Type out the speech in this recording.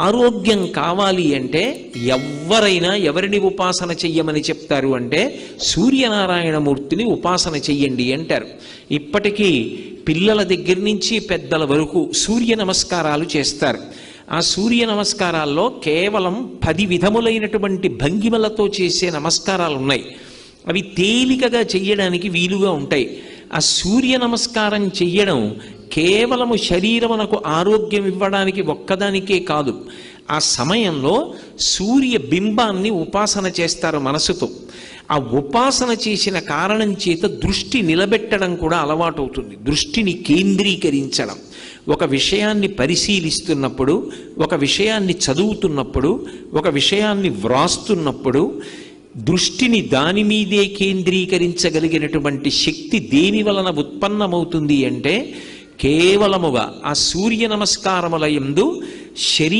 ఆరోగ్యం కావాలి అంటే ఎవరైనా ఎవరిని ఉపాసన చెయ్యమని చెప్తారు అంటే సూర్యనారాయణమూర్తిని ఉపాసన చెయ్యండి అంటారు. ఇప్పటికీ పిల్లల దగ్గర నుంచి పెద్దల వరకు సూర్య నమస్కారాలు చేస్తారు. ఆ సూర్య నమస్కారాల్లో కేవలం 10 విధములైనటువంటి భంగిమలతో చేసే నమస్కారాలు ఉన్నాయి. అవి తేలికగా చెయ్యడానికి వీలుగా ఉంటాయి. ఆ సూర్య నమస్కారం చెయ్యడం కేవలము శరీరమునకు ఆరోగ్యం ఇవ్వడానికి ఒక్కదానికే కాదు, ఆ సమయంలో సూర్య బింబాన్ని ఉపాసన చేస్తారు మనసుతో. ఆ ఉపాసన చేసిన కారణం చేత దృష్టి నిలబెట్టడం కూడా అలవాటు అవుతుంది. దృష్టిని కేంద్రీకరించడం, ఒక విషయాన్ని పరిశీలిస్తున్నప్పుడు, ఒక విషయాన్ని చదువుతున్నప్పుడు, ఒక విషయాన్ని వ్రాస్తున్నప్పుడు దృష్టిని దాని మీదే కేంద్రీకరించగలిగినటువంటి శక్తి దేని వలన ఉత్పన్నమవుతుంది అంటే కేవలముగా ఆ సూర్య నమస్కారముల యందు